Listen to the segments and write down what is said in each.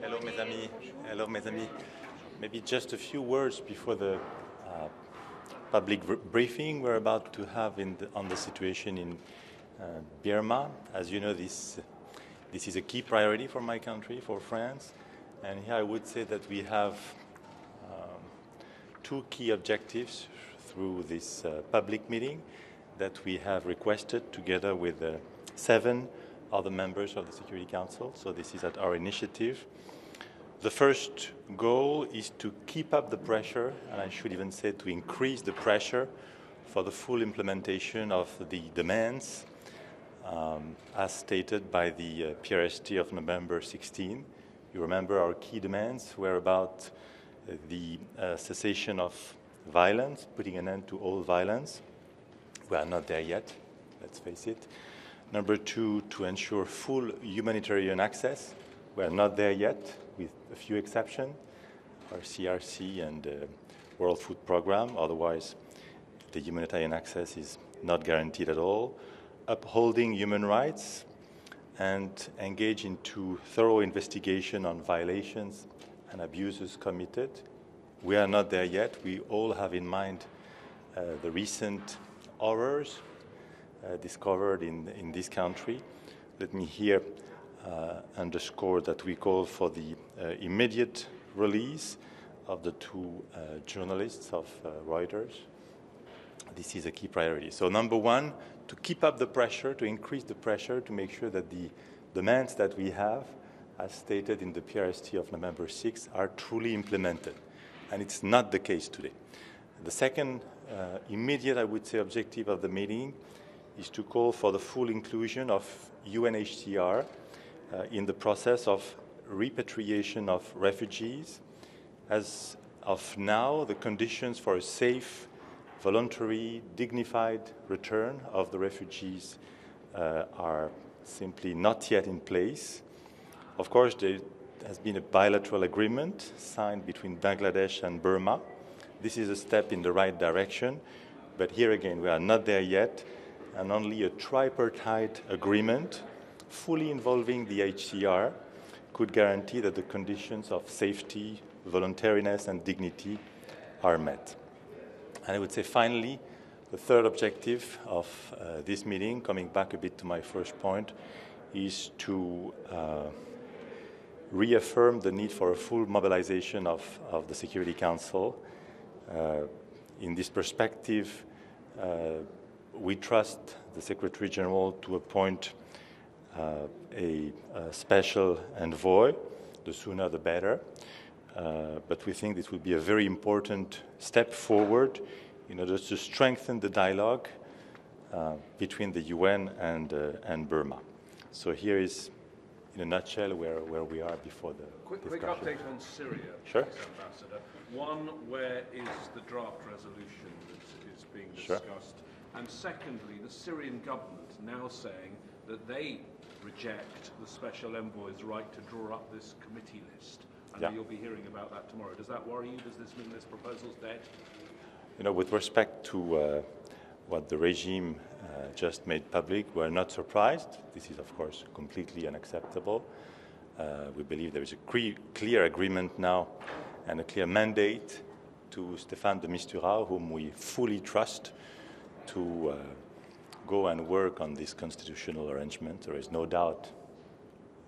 Hello, mes amis. Hello, mes amis. Maybe just a few words before the public briefing we're about to have on the situation in Burma. As you know, this is a key priority for my country, for France. And here I would say that we have two key objectives through this public meeting that we have requested together with 7 other members of the Security Council. So this is at our initiative. The first goal is to keep up the pressure, and I should even say to increase the pressure for the full implementation of the demands as stated by the PRST of November 16. You remember our key demands were about the cessation of violence, putting an end to all violence. We are not there yet, let's face it. Number 2, to ensure full humanitarian access. We are not there yet, with a few exceptions, our CRC and World Food Programme. Otherwise, the humanitarian access is not guaranteed at all. Upholding human rights and engage into thorough investigation on violations and abuses committed. We are not there yet. We all have in mind the recent horrors discovered in this country. Let me here underscore that we call for the immediate release of the 2 journalists of Reuters. This is a key priority. So number 1, to keep up the pressure, to increase the pressure, to make sure that the demands that we have, as stated in the PRST of November 6, are truly implemented. And it's not the case today. The second immediate, I would say, objective of the meeting is to call for the full inclusion of UNHCR in the process of repatriation of refugees. As of now, the conditions for a safe, voluntary, dignified return of the refugees are simply not yet in place. Of course, there has been a bilateral agreement signed between Bangladesh and Burma. This is a step in the right direction, but here again, we are not there yet, and only a tripartite agreement fully involving the HCR could guarantee that the conditions of safety, voluntariness, and dignity are met. And I would say finally, the third objective of this meeting, coming back a bit to my first point, is to reaffirm the need for a full mobilization of the Security Council. In this perspective, we trust the Secretary General to appoint a special envoy, the sooner the better. But we think this will be a very important step forward in order to strengthen the dialogue between the UN and Burma. So here is, in a nutshell, where we are before the Quick update on Syria, Sure. Ambassador. One, where is the draft resolution that is being discussed? Sure. And secondly, the Syrian government now saying that they reject the special envoy's right to draw up this committee list. I know you'll be hearing about that tomorrow. Does that worry you? Does this mean this proposal's dead? You know, with respect to what the regime just made public, we're not surprised. This is, of course, completely unacceptable. We believe there is a clear agreement now and a clear mandate to Stéphane de Mistura, whom we fully trust, to go and work on this constitutional arrangement. There is no doubt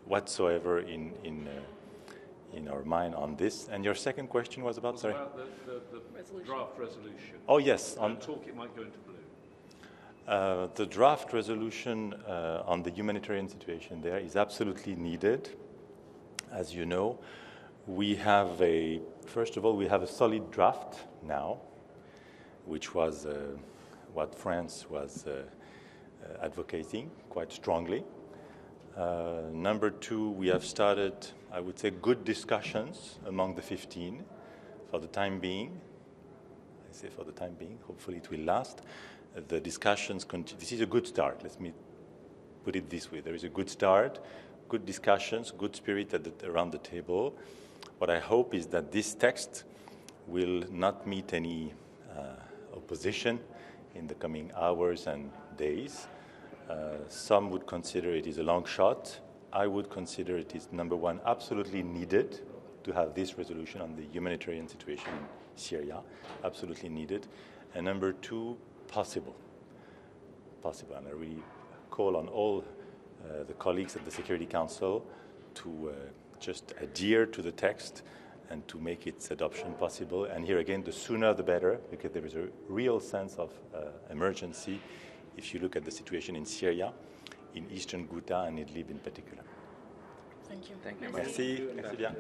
whatsoever in our mind on this. And your second question was about, sorry? About the draft resolution. Oh, yes. Talk it might go into blue. The draft resolution on the humanitarian situation there is absolutely needed. As you know, we have first of all, we have a solid draft now, which was what France was advocating quite strongly. Number 2, we have started, I would say, good discussions among the 15 for the time being. I say for the time being, hopefully it will last. The discussions continue. This is a good start. Let me put it this way. There is a good start, good discussions, good spirit around the table. What I hope is that this text will not meet any opposition in the coming hours and days. Some would consider it is a long shot. I would consider it is, number one, absolutely needed to have this resolution on the humanitarian situation in Syria, absolutely needed. And number two, possible. And I really call on all the colleagues at the Security Council to just adhere to the text and to make its adoption possible. And here again, the sooner the better, because there is a real sense of emergency if you look at the situation in Syria, in eastern Ghouta and Idlib in particular. Thank you. Merci. Merci bien.